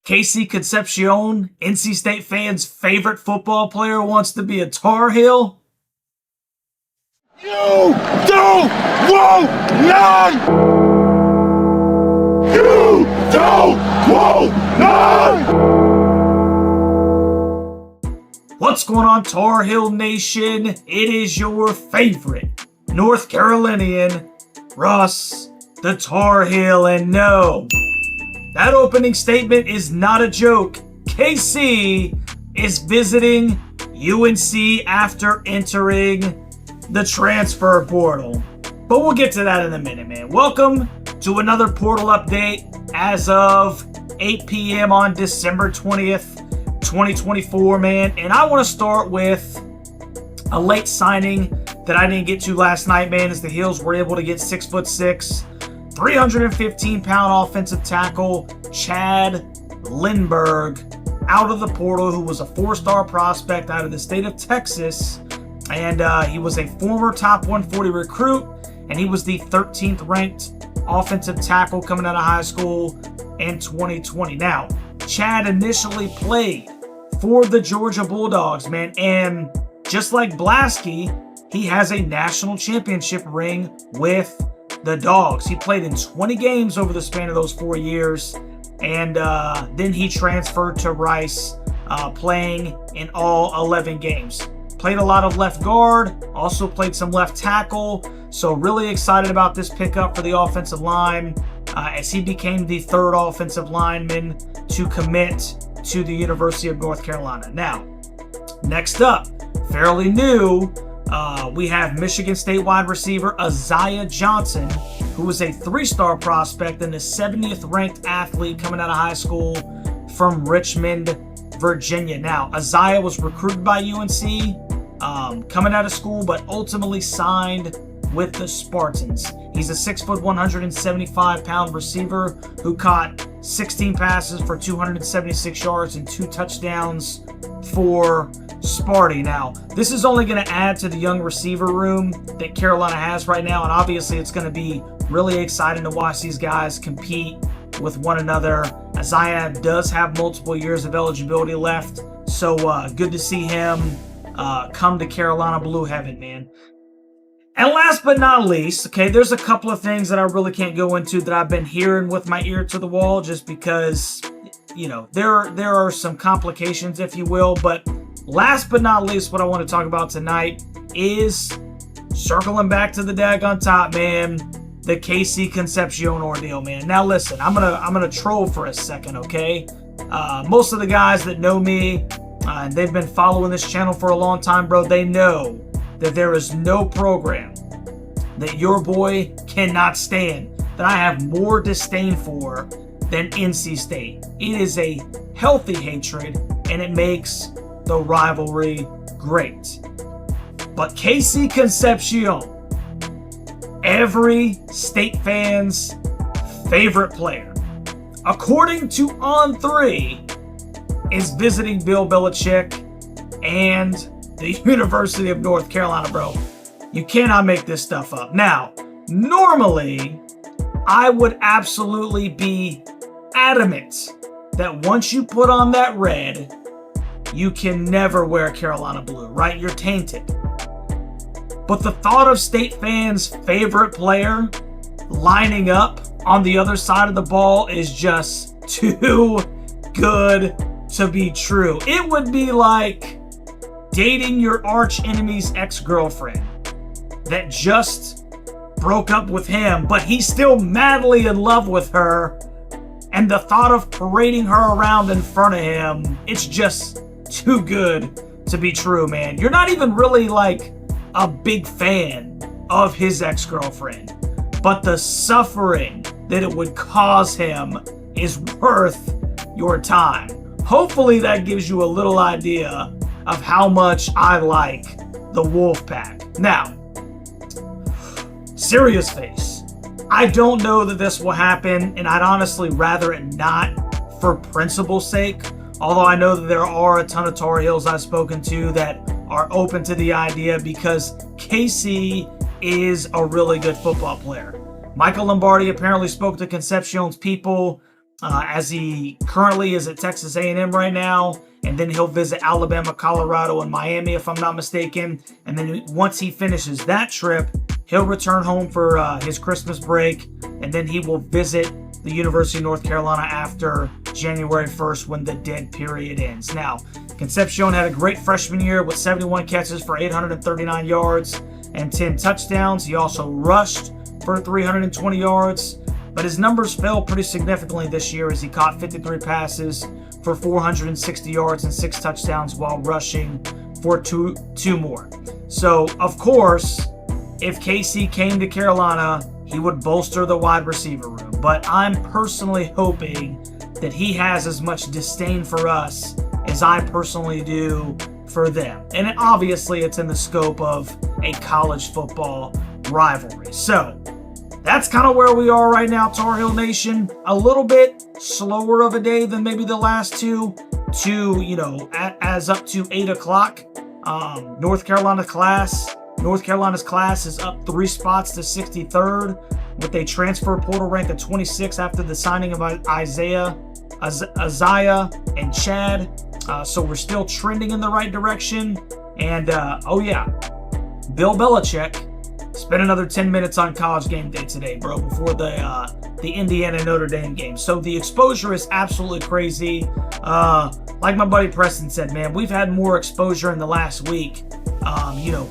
KC Concepcion, NC State fans' favorite football player, wants to be a Tar Heel? You don't want none! You don't want none! What's going on, Tar Heel Nation? It is your favorite North Carolinian, Russ the Tar Heel, and no, that opening statement is not a joke. KC is visiting UNC after entering the transfer portal. But we'll get to that in a minute, man. Welcome to another portal update as of 8 p.m. on December 20th, 2024, man. And I want to start with a late signing that I didn't get to last night, man, as the Heels were able to get 6'6", 315-pound offensive tackle Chad Lindberg out of the portal, who was a four-star prospect out of the state of Texas. And he was a former top 140 recruit, and he was the 13th ranked offensive tackle coming out of high school in 2020. Now, Chad initially played for the Georgia Bulldogs, man, and just like Blasky, he has a national championship ring with the Dogs. He played in 20 games over the span of those 4 years, and then he transferred to Rice, playing in all 11 games. Played a lot of left guard, also played some left tackle, so really excited about this pickup for the offensive line, as he became the third offensive lineman to commit to the University of North Carolina. Now, next up, fairly new, we have Michigan State wide receiver Isaiah Johnson, who was a three-star prospect and the 70th ranked athlete coming out of high school from Richmond, Virginia. Now, Isaiah was recruited by UNC coming out of school, but ultimately signed with the Spartans. He's a 6', 175-pound receiver who caught 16 passes for 276 yards and 2 touchdowns for Sparty. Now, this is only going to add to the young receiver room that Carolina has right now, and obviously it's going to be really exciting to watch these guys compete with one another. Isaiah does have multiple years of eligibility left, so good to see him come to Carolina Blue Heaven, man. And last but not least, okay, there's a couple of things that I really can't go into that I've been hearing with my ear to the wall, just because, you know, there are some complications, if you will. But last but not least, what I want to talk about tonight is circling back to the daggone top, man, the KC Concepcion ordeal, man. Now listen, I'm gonna troll for a second, okay? Most of the guys that know me, and they've been following this channel for a long time, bro, they know that there is no program that your boy cannot stand, that I have more disdain for than NC State. It is a healthy hatred, and it makes the rivalry great. But KC Concepcion, every State fan's favorite player, according to On3, is visiting Bill Belichick and the University of North Carolina, bro. You cannot make this stuff up. Now, normally, I would absolutely be adamant that once you put on that red, you can never wear Carolina blue, right? You're tainted. But the thought of State fans' favorite player lining up on the other side of the ball is just too good to be true. It would be like dating your arch enemy's ex-girlfriend that just broke up with him, but he's still madly in love with her, and the thought of parading her around in front of him, it's just too good to be true, man. You're not even really like a big fan of his ex-girlfriend, but the suffering that it would cause him is worth your time. Hopefully that gives you a little idea of how much I like the Wolfpack. Now, serious face, I don't know that this will happen, and I'd honestly rather it not for principle's sake, although I know that there are a ton of Tar Heels I've spoken to that are open to the idea, because KC is a really good football player. Michael Lombardi apparently spoke to Concepcion's people as he currently is at Texas A&M right now. And then he'll visit Alabama, Colorado, and Miami, if I'm not mistaken. And then once he finishes that trip, he'll return home for his Christmas break. And then he will visit the University of North Carolina after January 1st when the dead period ends. Now, Concepcion had a great freshman year with 71 catches for 839 yards and 10 touchdowns. He also rushed for 320 yards. But his numbers fell pretty significantly this year as he caught 53 passes for 460 yards and 6 touchdowns while rushing for two more. So, of course, if KC came to Carolina, he would bolster the wide receiver room. But I'm personally hoping that he has as much disdain for us as I personally do for them. And obviously, it's in the scope of a college football rivalry. So, that's kind of where we are right now, Tar Heel Nation. A little bit slower of a day than maybe the last two, as up to 8 o'clock. North Carolina's class is up 3 spots to 63rd with a transfer portal rank of 26 after the signing of Isaiah and Chad. So we're still trending in the right direction. And, Bill Belichick spent another 10 minutes on College Game Day today, bro, before the Indiana-Notre Dame game. So the exposure is absolutely crazy. Like my buddy Preston said, man, we've had more exposure in the last week,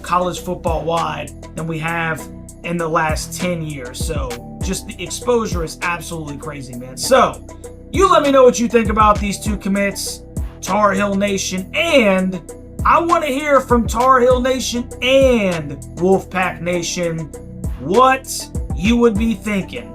college football-wide than we have in the last 10 years. So just the exposure is absolutely crazy, man. So you let me know what you think about these two commits, Tar Heel Nation, and I want to hear from Tar Heel Nation and Wolfpack Nation what you would be thinking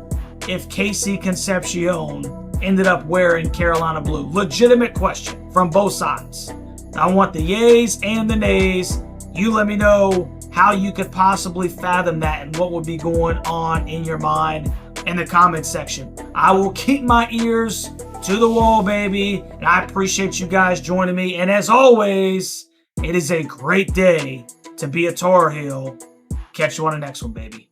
if KC Concepcion ended up wearing Carolina blue. Legitimate question from both sides. I want the yays and the nays. You let me know how you could possibly fathom that and what would be going on in your mind in the comments section. I will keep my ears to the wall, baby, and I appreciate you guys joining me. And as always, it is a great day to be a Tar Heel. Catch you on the next one, baby.